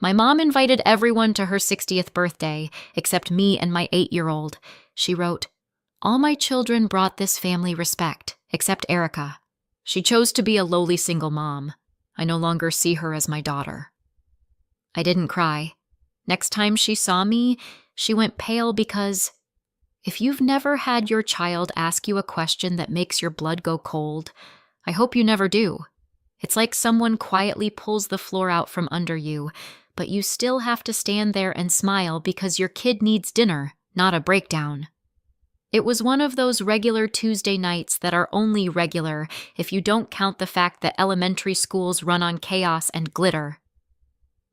My mom invited everyone to her 60th birthday, except me and my 8-year-old. She wrote, "All my children brought this family respect, except Erica. She chose to be a lowly single mom. I no longer see her as my daughter." I didn't cry. Next time she saw me, she went pale because if you've never had your child ask you a question that makes your blood go cold, I hope you never do. It's like someone quietly pulls the floor out from under you, but you still have to stand there and smile because your kid needs dinner, not a breakdown. It was one of those regular Tuesday nights that are only regular if you don't count the fact that elementary schools run on chaos and glitter.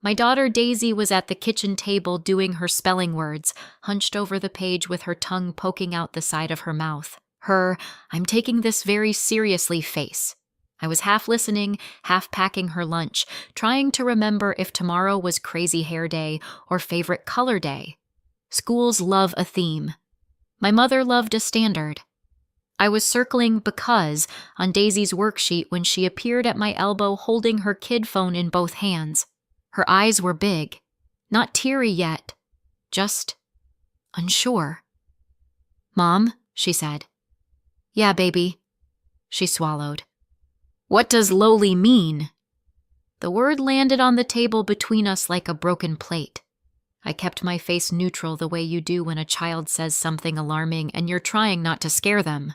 My daughter Daisy was at the kitchen table doing her spelling words, hunched over the page with her tongue poking out the side of her mouth. Her, "I'm taking this very seriously" face. I was half listening, half packing her lunch, trying to remember if tomorrow was crazy hair day or favorite color day. Schools love a theme. My mother loved a standard. I was circling because on Daisy's worksheet when she appeared at my elbow holding her kid phone in both hands. Her eyes were big, not teary yet, just unsure. "Mom," she said. "Yeah, baby." She swallowed. "What does lowly mean?" The word landed on the table between us like a broken plate. I kept my face neutral the way you do when a child says something alarming and you're trying not to scare them.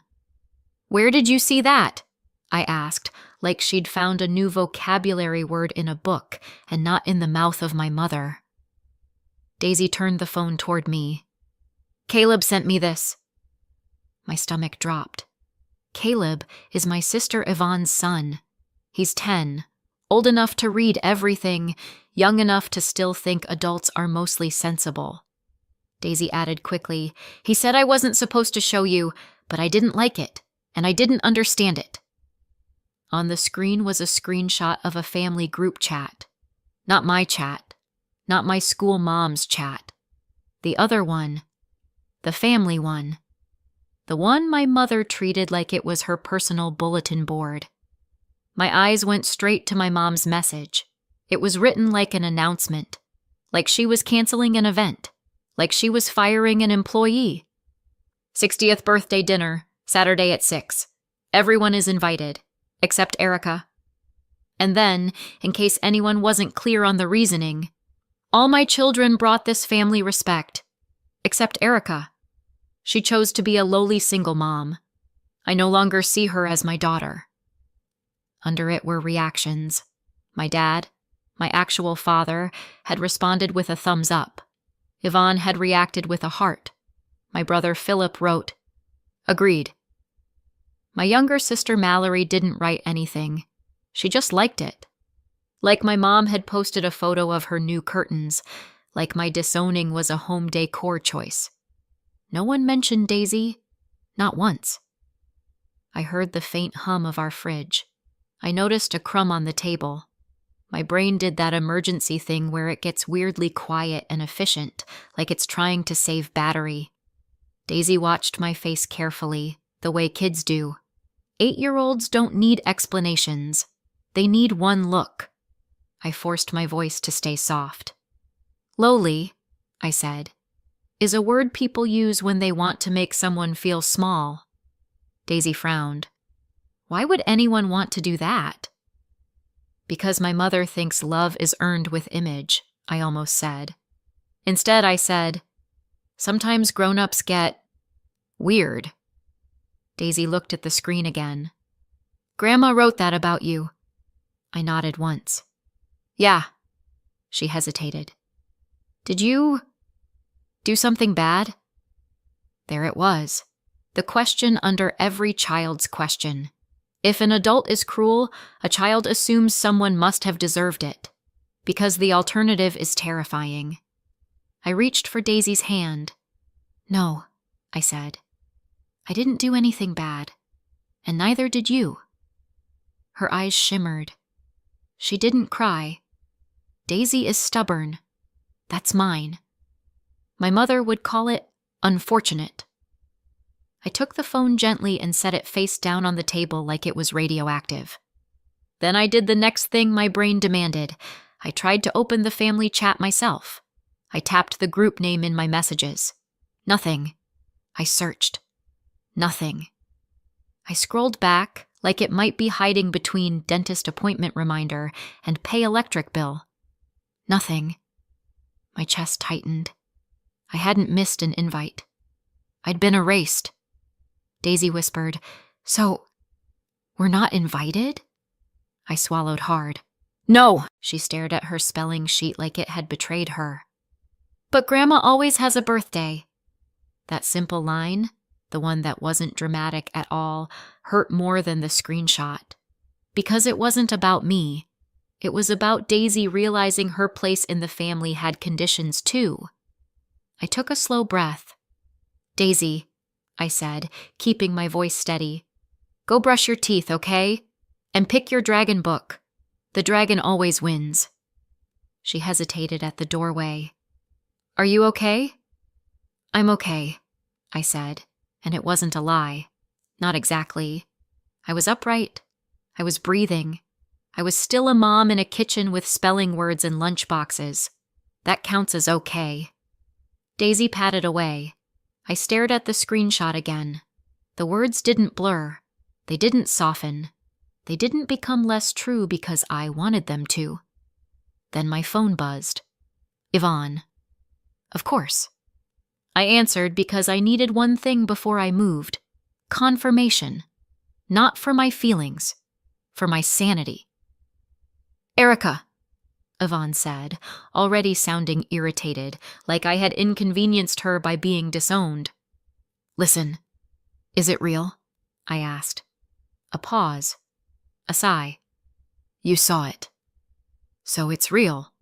"Where did you see that?" I asked, like she'd found a new vocabulary word in a book and not in the mouth of my mother. Daisy turned the phone toward me. "Caleb sent me this." My stomach dropped. Caleb is my sister Yvonne's son. He's 10, old enough to read everything, young enough to still think adults are mostly sensible. Daisy added quickly, "He said I wasn't supposed to show you, but I didn't like it, and I didn't understand it." On the screen was a screenshot of a family group chat. Not my chat. Not my school mom's chat. The other one. The family one. The one my mother treated like it was her personal bulletin board. My eyes went straight to my mom's message. It was written like an announcement. Like she was canceling an event. Like she was firing an employee. 60th birthday dinner, Saturday at 6. Everyone is invited. Except Erica. And then, in case anyone wasn't clear on the reasoning, all my children brought this family respect. Except Erica. She chose to be a lowly single mom. I no longer see her as my daughter. Under it were reactions. My dad, my actual father, had responded with a thumbs up. Yvonne had reacted with a heart. My brother Philip wrote, "Agreed." My younger sister Mallory didn't write anything. She just liked it. Like my mom had posted a photo of her new curtains, like my disowning was a home decor choice. No one mentioned Daisy, not once. I heard the faint hum of our fridge. I noticed a crumb on the table. My brain did that emergency thing where it gets weirdly quiet and efficient, like it's trying to save battery. Daisy watched my face carefully, the way kids do. 8-year-olds don't need explanations. They need one look. I forced my voice to stay soft. "Lowly," I said, "is a word people use when they want to make someone feel small." Daisy frowned. "Why would anyone want to do that?" "Because my mother thinks love is earned with image," I almost said. Instead, I said, "Sometimes grown-ups get weird." Daisy looked at the screen again. "Grandma wrote that about you." I nodded once. "Yeah." She hesitated. "Did you do something bad?" There it was. The question under every child's question. If an adult is cruel, a child assumes someone must have deserved it, because the alternative is terrifying. I reached for Daisy's hand. "No," I said. "I didn't do anything bad, and neither did you." Her eyes shimmered. She didn't cry. Daisy is stubborn. That's mine. My mother would call it unfortunate. I took the phone gently and set it face down on the table like it was radioactive. Then I did the next thing my brain demanded. I tried to open the family chat myself. I tapped the group name in my messages. Nothing. I searched. Nothing. I scrolled back, like it might be hiding between dentist appointment reminder and pay electric bill. Nothing. My chest tightened. I hadn't missed an invite. I'd been erased. Daisy whispered, "So, we're not invited?" I swallowed hard. "No!" She stared at her spelling sheet like it had betrayed her. "But Grandma always has a birthday." That simple line, the one that wasn't dramatic at all, hurt more than the screenshot. Because it wasn't about me. It was about Daisy realizing her place in the family had conditions too. I took a slow breath. "Daisy," I said, keeping my voice steady, "go brush your teeth, okay? And pick your dragon book. The dragon always wins." She hesitated at the doorway. "Are you okay?" "I'm okay," I said, and it wasn't a lie. Not exactly. I was upright. I was breathing. I was still a mom in a kitchen with spelling words and lunchboxes. That counts as okay. Daisy patted away. I stared at the screenshot again. The words didn't blur. They didn't soften. They didn't become less true because I wanted them to. Then my phone buzzed. Yvonne. Of course. I answered because I needed one thing before I moved. Confirmation. Not for my feelings. For my sanity. "Erica," Yvonne said, already sounding irritated, like I had inconvenienced her by being disowned. "Listen, is it real?" I asked. A pause. A sigh. "You saw it. So it's real."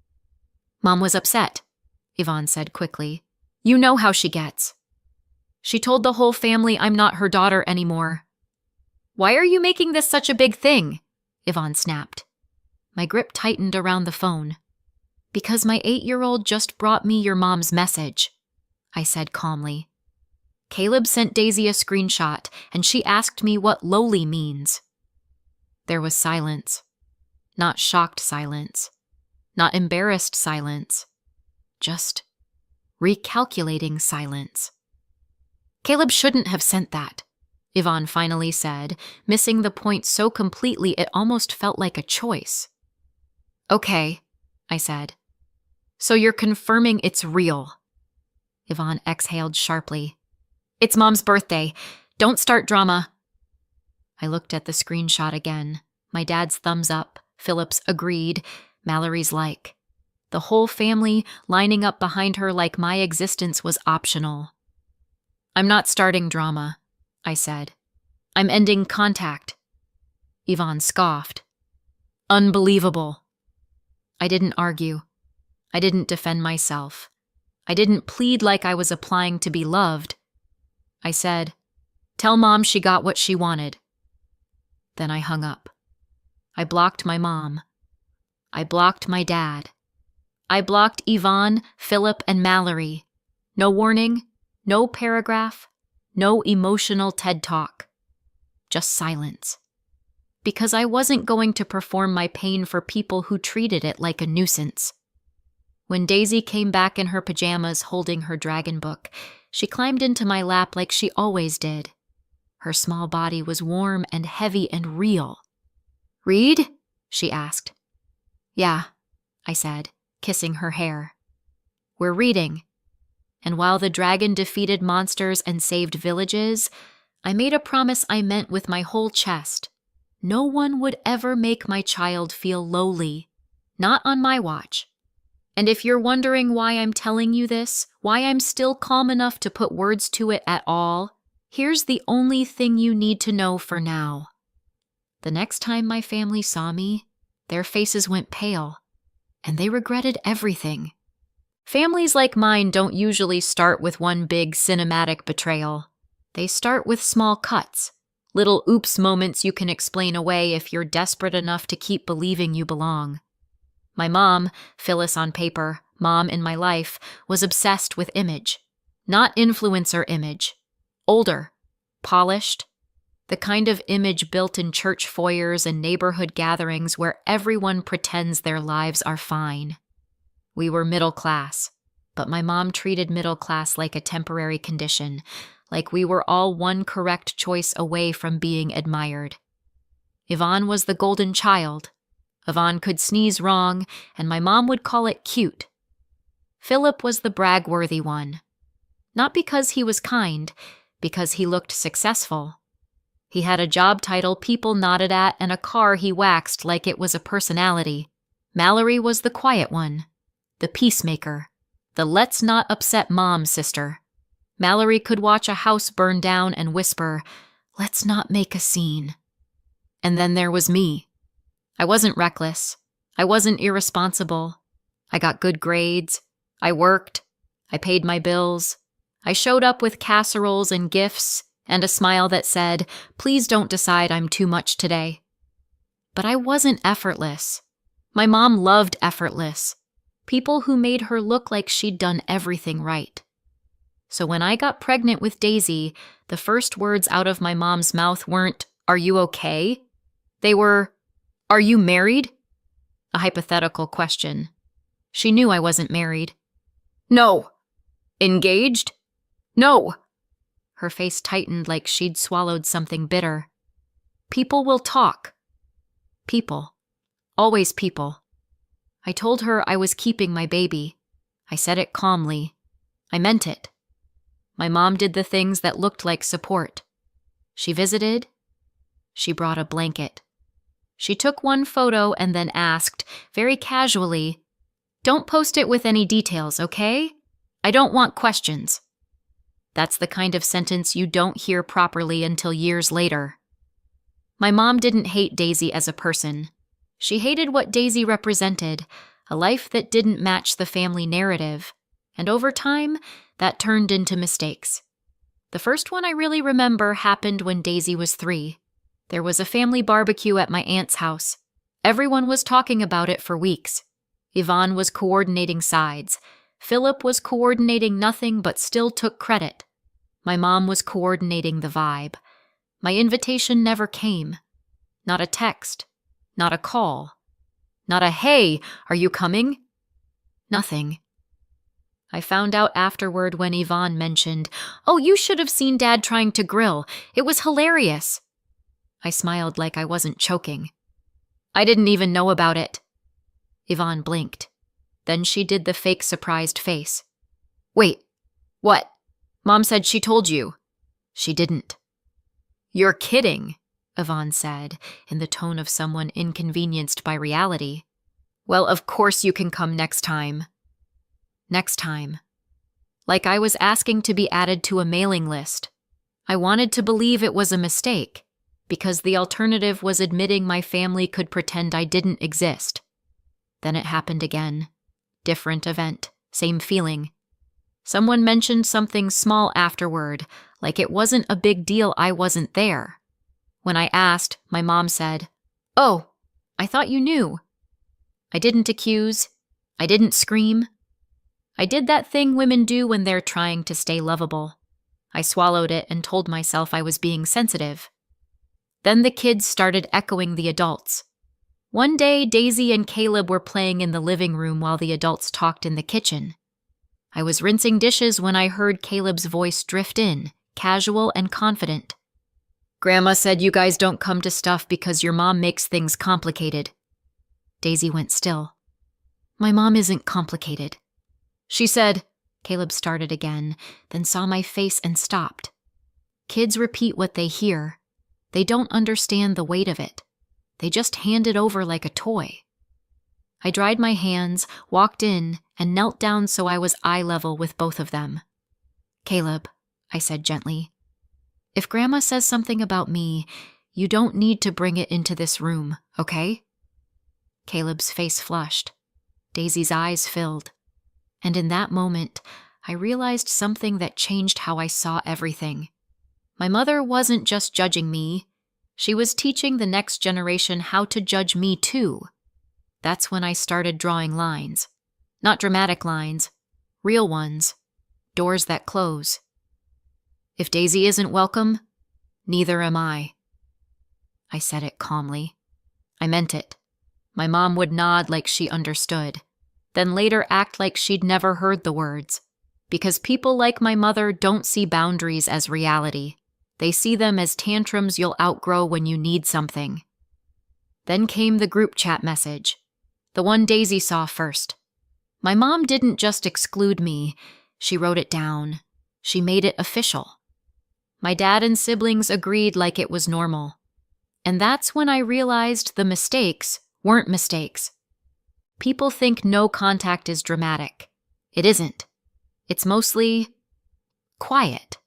"Mom was upset," Yvonne said quickly. "You know how she gets. She told the whole family I'm not her daughter anymore." "Why are you making this such a big thing?" Yvonne snapped. My grip tightened around the phone. "Because my 8-year-old just brought me your mom's message," I said calmly. "Caleb sent Daisy a screenshot, and she asked me what lowly means." There was silence. Not shocked silence. Not embarrassed silence. Just recalculating silence. "Caleb shouldn't have sent that," Yvonne finally said, missing the point so completely it almost felt like a choice. "Okay," I said. "So you're confirming it's real." Yvonne exhaled sharply. "It's Mom's birthday. Don't start drama." I looked at the screenshot again. My dad's thumbs up, Philip's agreed, Mallory's like. The whole family lining up behind her like my existence was optional. "I'm not starting drama," I said. "I'm ending contact." Yvonne scoffed. "Unbelievable." I didn't argue. I didn't defend myself. I didn't plead like I was applying to be loved. I said, "Tell Mom she got what she wanted." Then I hung up. I blocked my mom. I blocked my dad. I blocked Yvonne, Philip, and Mallory. No warning, no paragraph, no emotional TED Talk. Just silence. Because I wasn't going to perform my pain for people who treated it like a nuisance. When Daisy came back in her pajamas holding her dragon book, she climbed into my lap like she always did. Her small body was warm and heavy and real. "Read?" she asked. "Yeah," I said, kissing her hair. "We're reading." And while the dragon defeated monsters and saved villages, I made a promise I meant with my whole chest. No one would ever make my child feel lowly. Not on my watch. And if you're wondering why I'm telling you this, why I'm still calm enough to put words to it at all, here's the only thing you need to know for now. The next time my family saw me, their faces went pale, and they regretted everything. Families like mine don't usually start with one big cinematic betrayal. They start with small cuts. Little oops moments you can explain away if you're desperate enough to keep believing you belong. My mom, Phyllis on paper, mom in my life, was obsessed with image. Not influencer image. Older. Polished. The kind of image built in church foyers and neighborhood gatherings where everyone pretends their lives are fine. We were middle class, but my mom treated middle class like a temporary condition, like we were all one correct choice away from being admired. Yvonne was the golden child. Yvonne could sneeze wrong, and my mom would call it cute. Philip was the brag-worthy one. Not because he was kind, because he looked successful. He had a job title people nodded at and a car he waxed like it was a personality. Mallory was the quiet one, the peacemaker, the let's not upset mom sister. Mallory could watch a house burn down and whisper, "Let's not make a scene." And then there was me. I wasn't reckless. I wasn't irresponsible. I got good grades. I worked. I paid my bills. I showed up with casseroles and gifts and a smile that said, "Please don't decide I'm too much today." But I wasn't effortless. My mom loved effortless. People who made her look like she'd done everything right. So when I got pregnant with Daisy, the first words out of my mom's mouth weren't, "Are you okay?" They were, "Are you married?" A hypothetical question. She knew I wasn't married. "No." "Engaged?" "No." Her face tightened like she'd swallowed something bitter. People will talk. People. Always people. I told her I was keeping my baby. I said it calmly. I meant it. My mom did the things that looked like support. She visited. She brought a blanket. She took one photo and then asked, very casually, "Don't post it with any details, okay? I don't want questions." That's the kind of sentence you don't hear properly until years later. My mom didn't hate Daisy as a person. She hated what Daisy represented, a life that didn't match the family narrative, and over time, that turned into mistakes. The first one I really remember happened when Daisy was 3. There was a family barbecue at my aunt's house. Everyone was talking about it for weeks. Yvonne was coordinating sides. Philip was coordinating nothing but still took credit. My mom was coordinating the vibe. My invitation never came. Not a text. Not a call. Not a, "Hey, are you coming?" Nothing. I found out afterward when Yvonne mentioned, "Oh, you should have seen Dad trying to grill. It was hilarious." I smiled like I wasn't choking. "I didn't even know about it." Yvonne blinked. Then she did the fake surprised face. "Wait, what? Mom said she told you." "She didn't." "You're kidding," Yvonne said, in the tone of someone inconvenienced by reality. "Well, of course you can come next time." Next time. Like I was asking to be added to a mailing list. I wanted to believe it was a mistake, because the alternative was admitting my family could pretend I didn't exist. Then it happened again. Different event, same feeling. Someone mentioned something small afterward, like it wasn't a big deal I wasn't there. When I asked, my mom said, "Oh, I thought you knew." I didn't accuse. I didn't scream. I did that thing women do when they're trying to stay lovable. I swallowed it and told myself I was being sensitive. Then the kids started echoing the adults. One day, Daisy and Caleb were playing in the living room while the adults talked in the kitchen. I was rinsing dishes when I heard Caleb's voice drift in, casual and confident. "Grandma said you guys don't come to stuff because your mom makes things complicated." Daisy went still. "My mom isn't complicated." "She said," Caleb started again, then saw my face and stopped. Kids repeat what they hear. They don't understand the weight of it. They just hand it over like a toy. I dried my hands, walked in, and knelt down so I was eye level with both of them. "Caleb," I said gently, "if Grandma says something about me, you don't need to bring it into this room, okay?" Caleb's face flushed. Daisy's eyes filled. And in that moment, I realized something that changed how I saw everything. My mother wasn't just judging me. She was teaching the next generation how to judge me too. That's when I started drawing lines. Not dramatic lines, real ones. Doors that close. If Daisy isn't welcome, neither am I. I said it calmly. I meant it. My mom would nod like she understood, then later act like she'd never heard the words. Because people like my mother don't see boundaries as reality. They see them as tantrums you'll outgrow when you need something. Then came the group chat message, the one Daisy saw first. My mom didn't just exclude me, she wrote it down. She made it official. My dad and siblings agreed like it was normal. And that's when I realized the mistakes weren't mistakes. People think no contact is dramatic. It isn't. It's mostly quiet.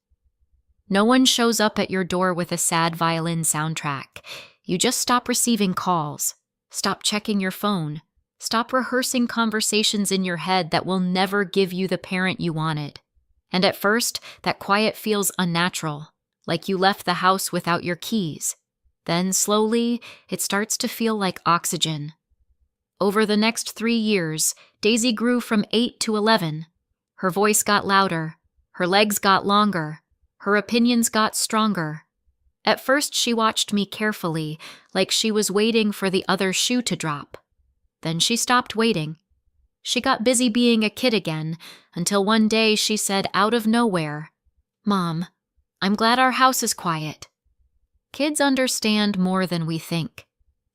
No one shows up at your door with a sad violin soundtrack. You just stop receiving calls, stop checking your phone, stop rehearsing conversations in your head that will never give you the parent you wanted. And at first, that quiet feels unnatural, like you left the house without your keys. Then slowly, it starts to feel like oxygen. Over the next 3 years, Daisy grew from 8 to 11. Her voice got louder, her legs got longer, her opinions got stronger. At first she watched me carefully, like she was waiting for the other shoe to drop. Then she stopped waiting. She got busy being a kid again, until one day she said out of nowhere, "Mom, I'm glad our house is quiet." Kids understand more than we think.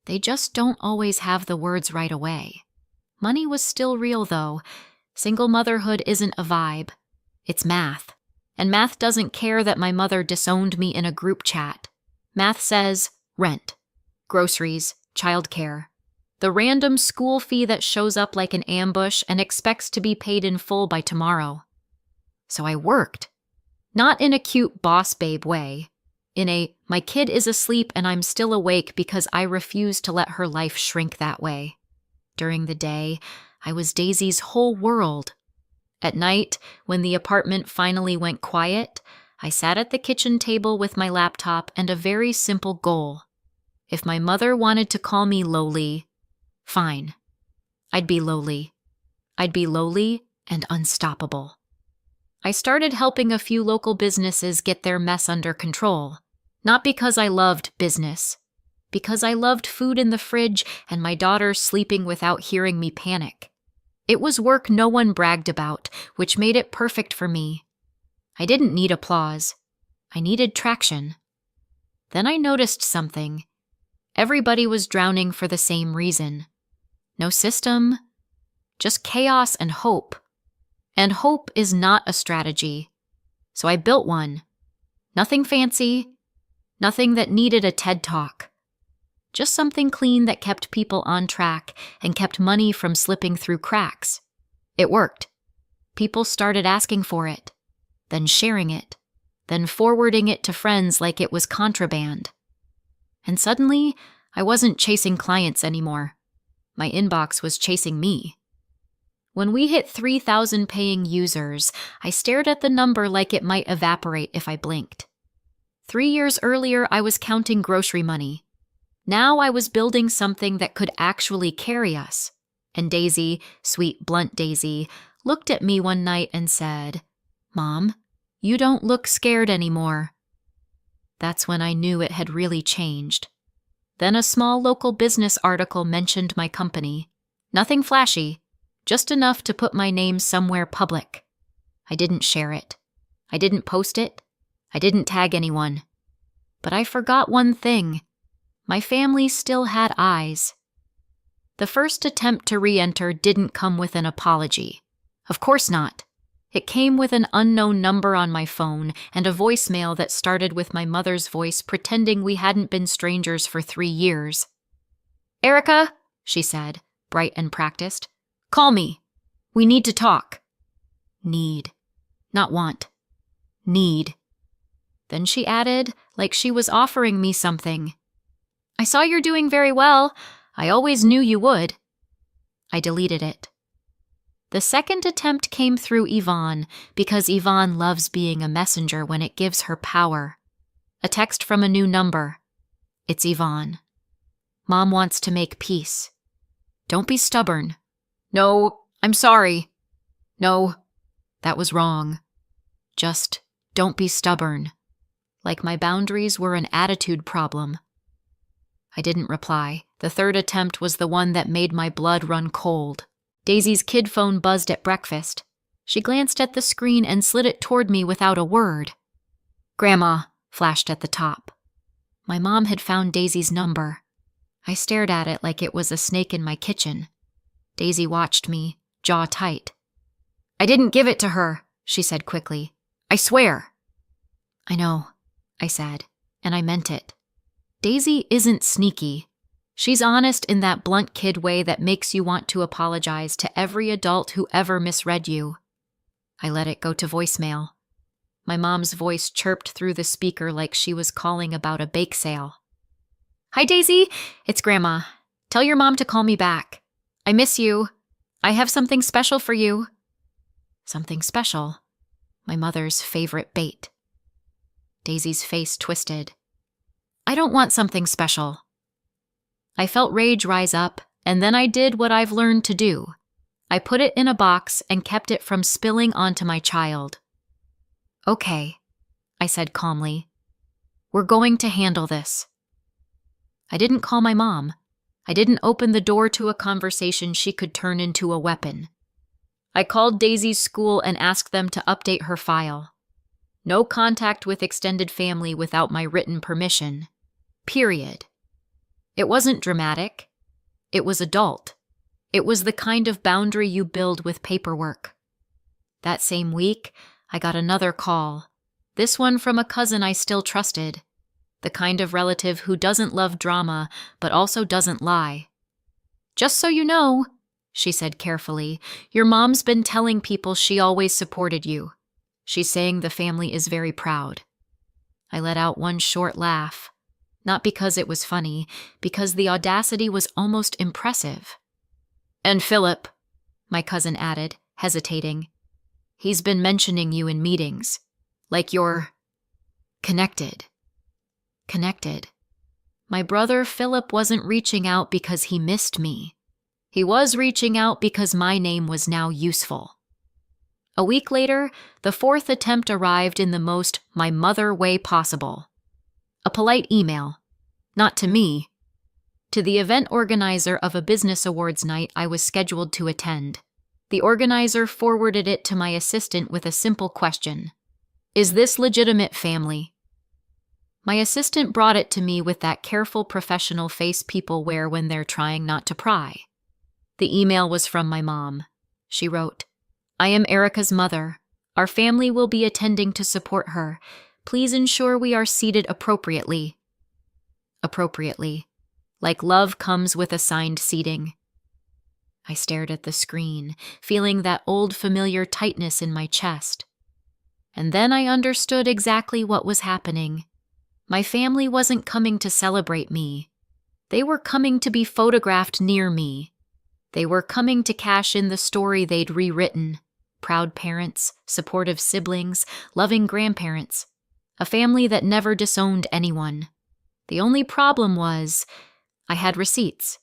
They just don't always have the words right away. Money was still real, though. Single motherhood isn't a vibe. It's math. And math doesn't care that my mother disowned me in a group chat. Math says rent, groceries, childcare. The random school fee that shows up like an ambush and expects to be paid in full by tomorrow. So I worked. Not in a cute boss babe way. In a, my kid is asleep and I'm still awake because I refuse to let her life shrink that way. During the day, I was Daisy's whole world. At night, when the apartment finally went quiet, I sat at the kitchen table with my laptop and a very simple goal. If my mother wanted to call me lowly, fine. I'd be lowly. I'd be lowly and unstoppable. I started helping a few local businesses get their mess under control. Not because I loved business. Because I loved food in the fridge and my daughter sleeping without hearing me panic. It was work no one bragged about, which made it perfect for me. I didn't need applause. I needed traction. Then I noticed something. Everybody was drowning for the same reason. No system, just chaos and hope. And hope is not a strategy. So I built one. Nothing fancy, nothing that needed a TED Talk. Just something clean that kept people on track and kept money from slipping through cracks. It worked. People started asking for it, then sharing it, then forwarding it to friends like it was contraband. And suddenly, I wasn't chasing clients anymore. My inbox was chasing me. When we hit 3,000 paying users, I stared at the number like it might evaporate if I blinked. 3 years earlier, I was counting grocery money. Now I was building something that could actually carry us. And Daisy, sweet, blunt Daisy, looked at me one night and said, "Mom, you don't look scared anymore." That's when I knew it had really changed. Then a small local business article mentioned my company. Nothing flashy, just enough to put my name somewhere public. I didn't share it. I didn't post it. I didn't tag anyone. But I forgot one thing. My family still had eyes. The first attempt to re-enter didn't come with an apology. Of course not. It came with an unknown number on my phone and a voicemail that started with my mother's voice pretending we hadn't been strangers for 3 years. "Erica," she said, bright and practiced, "call me. We need to talk." Need. Not want. Need. Then she added, like she was offering me something. "I saw you're doing very well. I always knew you would." I deleted it. The second attempt came through Yvonne, because Yvonne loves being a messenger when it gives her power. A text from a new number. It's Yvonne. "Mom wants to make peace. Don't be stubborn. No, I'm sorry. No, that was wrong. Just don't be stubborn." Like my boundaries were an attitude problem. I didn't reply. The third attempt was the one that made my blood run cold. Daisy's kid phone buzzed at breakfast. She glanced at the screen and slid it toward me without a word. "Grandma," flashed at the top. My mom had found Daisy's number. I stared at it like it was a snake in my kitchen. Daisy watched me, jaw tight. "I didn't give it to her," she said quickly. "I swear." "I know," I said, and I meant it. Daisy isn't sneaky. She's honest in that blunt kid way that makes you want to apologize to every adult who ever misread you. I let it go to voicemail. My mom's voice chirped through the speaker like she was calling about a bake sale. "Hi, Daisy. It's Grandma. Tell your mom to call me back. I miss you. I have something special for you." Something special? My mother's favorite bait. Daisy's face twisted. "I don't want something special." I felt rage rise up, and then I did what I've learned to do. I put it in a box and kept it from spilling onto my child. "Okay," I said calmly. "We're going to handle this." I didn't call my mom. I didn't open the door to a conversation she could turn into a weapon. I called Daisy's school and asked them to update her file. No contact with extended family without my written permission. Period. It wasn't dramatic. It was adult. It was the kind of boundary you build with paperwork. That same week, I got another call. This one from a cousin I still trusted. The kind of relative who doesn't love drama, but also doesn't lie. "Just so you know," she said carefully, "your mom's been telling people she always supported you. She's saying the family is very proud." I let out one short laugh. Not because it was funny, because the audacity was almost impressive. "And Philip," my cousin added, hesitating. "He's been mentioning you in meetings. Like you're connected." Connected. My brother Philip wasn't reaching out because he missed me. He was reaching out because my name was now useful. A week later, the fourth attempt arrived in the most my mother way possible. A polite email. Not to me. To the event organizer of a business awards night I was scheduled to attend. The organizer forwarded it to my assistant with a simple question. "Is this legitimate family?" My assistant brought it to me with that careful professional face people wear when they're trying not to pry. The email was from my mom. She wrote, "I am Erica's mother. Our family will be attending to support her. Please ensure we are seated appropriately." Appropriately. Like love comes with assigned seating. I stared at the screen, feeling that old familiar tightness in my chest. And then I understood exactly what was happening. My family wasn't coming to celebrate me. They were coming to be photographed near me. They were coming to cash in the story they'd rewritten. Proud parents, supportive siblings, loving grandparents. A family that never disowned anyone. The only problem was, I had receipts.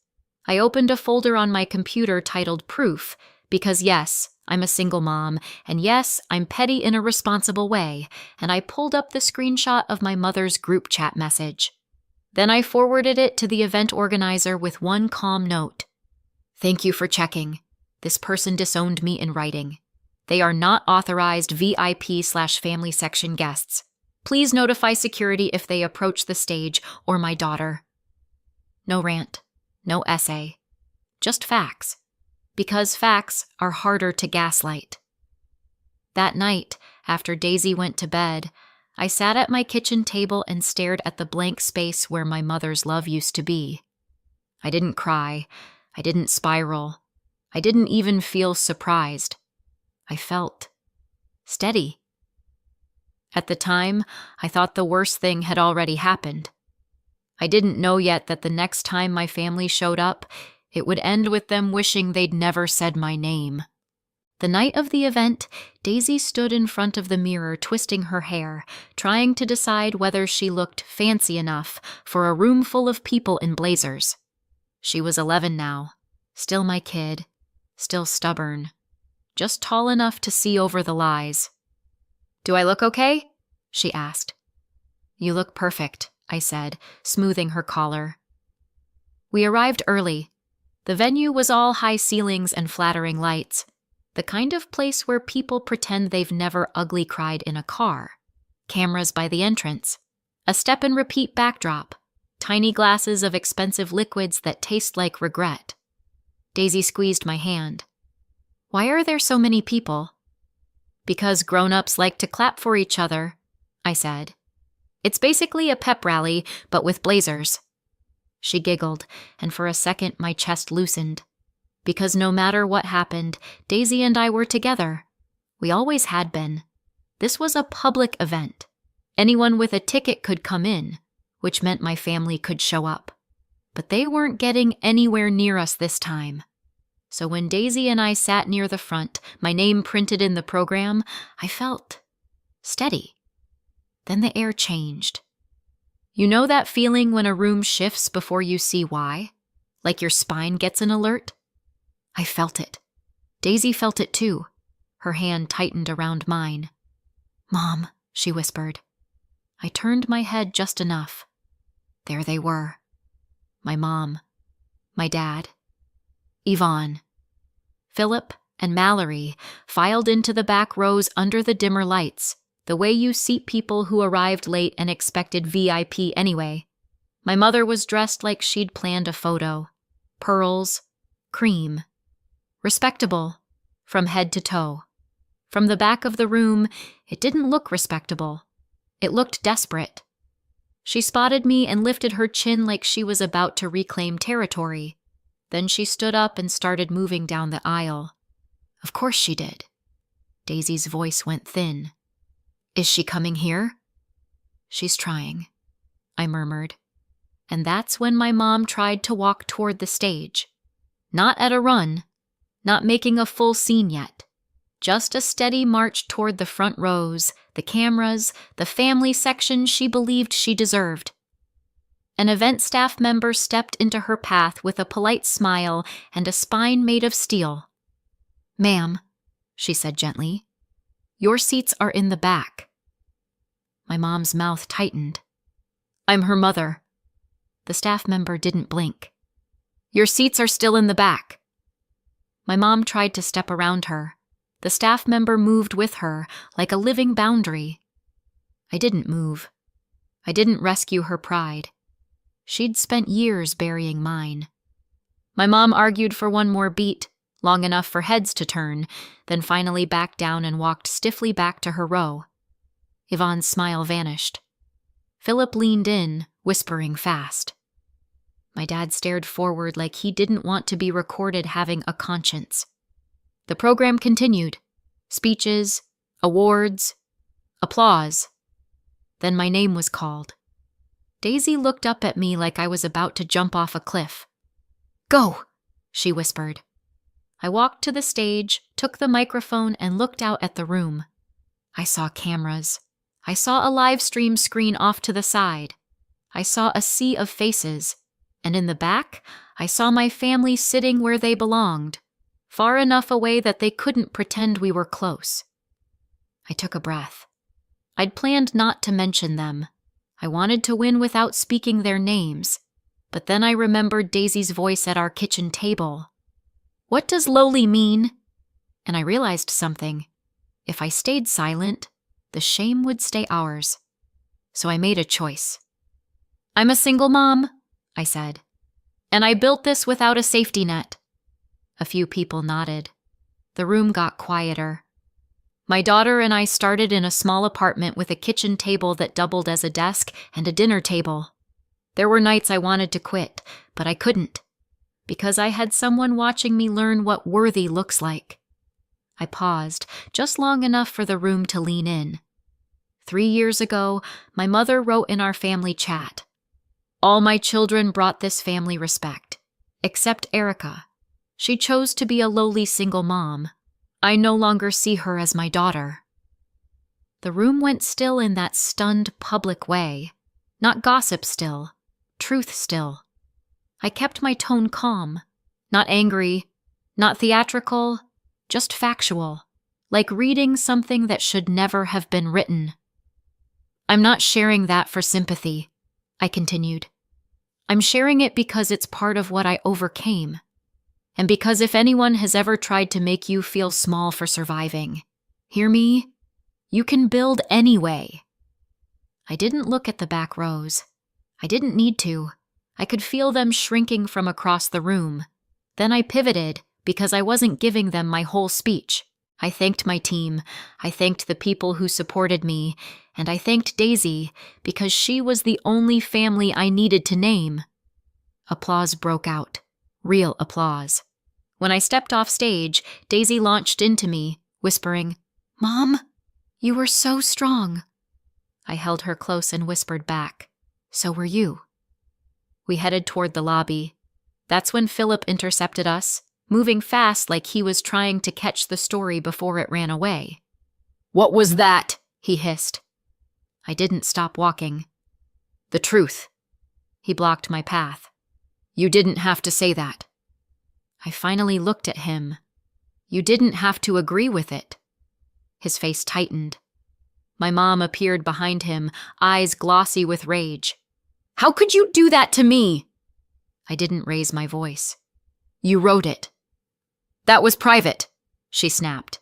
I opened a folder on my computer titled Proof, because yes, I'm a single mom, and yes, I'm petty in a responsible way, and I pulled up the screenshot of my mother's group chat message. Then I forwarded it to the event organizer with one calm note. "Thank you for checking. This person disowned me in writing. They are not authorized VIP/family section guests. Please notify security if they approach the stage or my daughter." No rant, no essay, just facts. Because facts are harder to gaslight. That night, after Daisy went to bed, I sat at my kitchen table and stared at the blank space where my mother's love used to be. I didn't cry. I didn't spiral. I didn't even feel surprised. I felt steady. At the time, I thought the worst thing had already happened. I didn't know yet that the next time my family showed up, it would end with them wishing they'd never said my name. The night of the event, Daisy stood in front of the mirror twisting her hair, trying to decide whether she looked fancy enough for a room full of people in blazers. She was 11 now, still my kid, still stubborn, just tall enough to see over the lies. "Do I look okay?" she asked. "You look perfect," I said, smoothing her collar. We arrived early. The venue was all high ceilings and flattering lights, the kind of place where people pretend they've never ugly cried in a car. Cameras by the entrance, a step-and-repeat backdrop, tiny glasses of expensive liquids that taste like regret. Daisy squeezed my hand. "Why are there so many people?" "Because grown-ups like to clap for each other," I said. "It's basically a pep rally, but with blazers." She giggled, and for a second my chest loosened. Because no matter what happened, Daisy and I were together. We always had been. This was a public event. Anyone with a ticket could come in, which meant my family could show up. But they weren't getting anywhere near us this time. So when Daisy and I sat near the front, my name printed in the program, I felt steady. Then the air changed. You know that feeling when a room shifts before you see why? Like your spine gets an alert? I felt it. Daisy felt it too. Her hand tightened around mine. "Mom," she whispered. I turned my head just enough. There they were. My mom. My dad. Yvonne. Philip and Mallory filed into the back rows under the dimmer lights, the way you seat people who arrived late and expected VIP anyway. My mother was dressed like she'd planned a photo. Pearls. Cream. Respectable. From head to toe. From the back of the room, it didn't look respectable. It looked desperate. She spotted me and lifted her chin like she was about to reclaim territory. Then she stood up and started moving down the aisle. Of course she did. Daisy's voice went thin. "Is she coming here?" "She's trying," I murmured. And that's when my mom tried to walk toward the stage. Not at a run, not making a full scene yet. Just a steady march toward the front rows, the cameras, the family section she believed she deserved. An event staff member stepped into her path with a polite smile and a spine made of steel. "Ma'am," she said gently, "your seats are in the back." My mom's mouth tightened. "I'm her mother." The staff member didn't blink. "Your seats are still in the back." My mom tried to step around her. The staff member moved with her, like a living boundary. I didn't move. I didn't rescue her pride. She'd spent years burying mine. My mom argued for one more beat, long enough for heads to turn, then finally backed down and walked stiffly back to her row. Yvonne's smile vanished. Philip leaned in, whispering fast. My dad stared forward like he didn't want to be recorded having a conscience. The program continued. Speeches, awards, applause. Then my name was called. Daisy looked up at me like I was about to jump off a cliff. "Go," she whispered. I walked to the stage, took the microphone, and looked out at the room. I saw cameras. I saw a live stream screen off to the side. I saw a sea of faces. And in the back, I saw my family sitting where they belonged, far enough away that they couldn't pretend we were close. I took a breath. I'd planned not to mention them. I wanted to win without speaking their names. But then I remembered Daisy's voice at our kitchen table. "What does lowly mean?" And I realized something. If I stayed silent, the shame would stay ours. So I made a choice. "I'm a single mom," I said. "And I built this without a safety net." A few people nodded. The room got quieter. My daughter and I started in a small apartment with a kitchen table that doubled as a desk and a dinner table. There were nights I wanted to quit, but I couldn't, because I had someone watching me learn what worthy looks like. I paused, just long enough for the room to lean in. 3 years ago, my mother wrote in our family chat, "All my children brought this family respect, except Erica. She chose to be a lowly single mom. I no longer see her as my daughter." The room went still in that stunned public way. Not gossip still, truth still. I kept my tone calm, not angry, not theatrical, just factual, like reading something that should never have been written. "I'm not sharing that for sympathy," I continued. I'm sharing it because it's part of what I overcame. And because if anyone has ever tried to make you feel small for surviving, hear me? You can build anyway. I didn't look at the back rows. I didn't need to. I could feel them shrinking from across the room. Then I pivoted because I wasn't giving them my whole speech. I thanked my team. I thanked the people who supported me. And I thanked Daisy because she was the only family I needed to name. Applause broke out. Real applause. When I stepped off stage, Daisy launched into me, whispering, "Mom, you were so strong." I held her close and whispered back, "So were you." We headed toward the lobby. That's when Philip intercepted us, moving fast like he was trying to catch the story before it ran away. "What was that?" he hissed. I didn't stop walking. "The truth." He blocked my path. "You didn't have to say that." I finally looked at him. "You didn't have to agree with it." His face tightened. My mom appeared behind him, eyes glossy with rage. "How could you do that to me?" I didn't raise my voice. "You wrote it." "That was private," she snapped.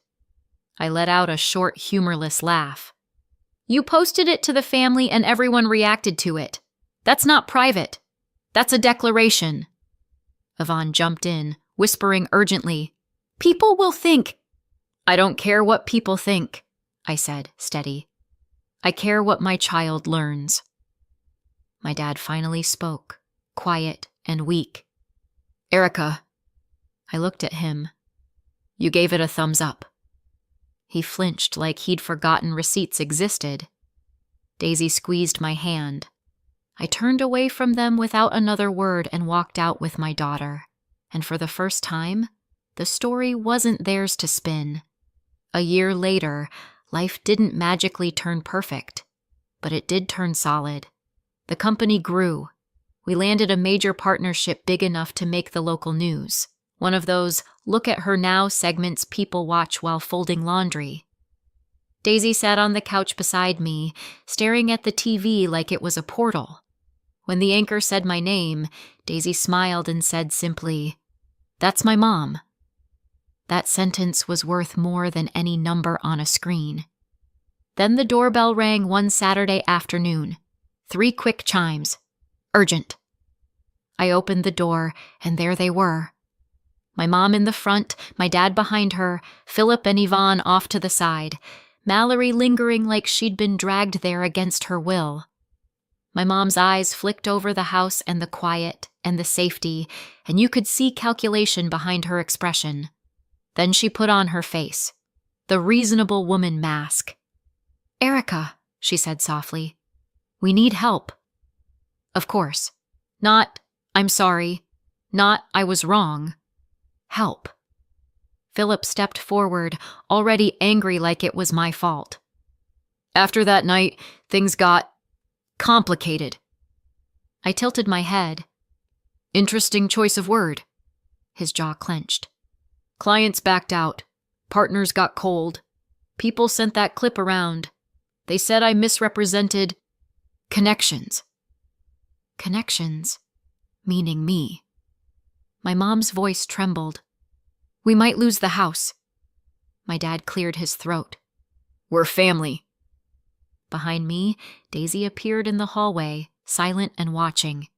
I let out a short, humorless laugh. "You posted it to the family and everyone reacted to it. That's not private. That's a declaration." Yvonne jumped in, whispering urgently, "People will think—" "I don't care what people think," I said, steady. "I care what my child learns." My dad finally spoke, quiet and weak. "Erica." I looked at him. "You gave it a thumbs up." He flinched like he'd forgotten receipts existed. Daisy squeezed my hand. I turned away from them without another word and walked out with my daughter. And for the first time, the story wasn't theirs to spin. A year later, life didn't magically turn perfect, but it did turn solid. The company grew. We landed a major partnership big enough to make the local news. One of those "look at her now" segments people watch while folding laundry. Daisy sat on the couch beside me, staring at the TV like it was a portal. When the anchor said my name, Daisy smiled and said simply, "That's my mom." That sentence was worth more than any number on a screen. Then the doorbell rang one Saturday afternoon. 3 quick chimes. Urgent. I opened the door, and there they were. My mom in the front, my dad behind her, Philip and Yvonne off to the side, Mallory lingering like she'd been dragged there against her will. My mom's eyes flicked over the house and the quiet and the safety, and you could see calculation behind her expression. Then she put on her face, the reasonable woman mask. "Erica," she said softly, "we need help." Of course. Not, "I'm sorry." Not, "I was wrong." Help. Philip stepped forward, already angry like it was my fault. "After that night, things got complicated." I tilted my head. "Interesting choice of word." His jaw clenched. "Clients backed out. Partners got cold. People sent that clip around. They said I misrepresented connections." Connections? Meaning me. My mom's voice trembled. "We might lose the house." My dad cleared his throat. "We're family." Behind me, Daisy appeared in the hallway, silent and watching.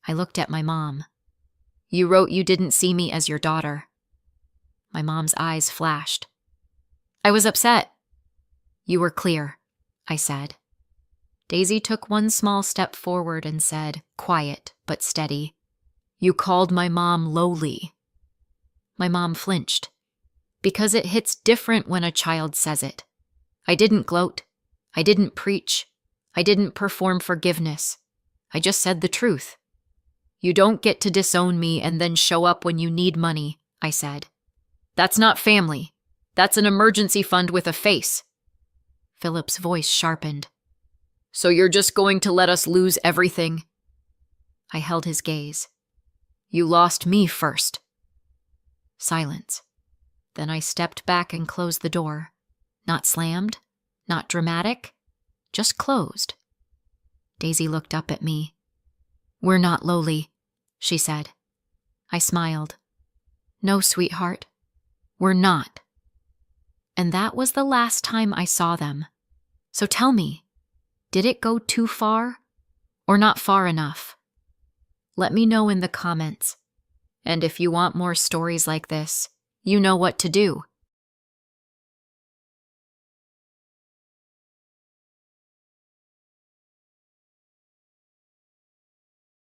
I looked at my mom. "You wrote you didn't see me as your daughter." My mom's eyes flashed. "I was upset." "You were clear," I said. Daisy took one small step forward and said, quiet but steady, "You called my mom lowly." My mom flinched. Because it hits different when a child says it. I didn't gloat. I didn't preach. I didn't perform forgiveness. I just said the truth. "You don't get to disown me and then show up when you need money," I said. "That's not family. That's an emergency fund with a face." Philip's voice sharpened. "So you're just going to let us lose everything?" I held his gaze. "You lost me first." Silence. Then I stepped back and closed the door. Not slammed, not dramatic, just closed. Daisy looked up at me. "We're not lowly," she said. I smiled. "No, sweetheart, we're not." And that was the last time I saw them. So tell me, did it go too far or not far enough? Let me know in the comments. And if you want more stories like this, you know what to do.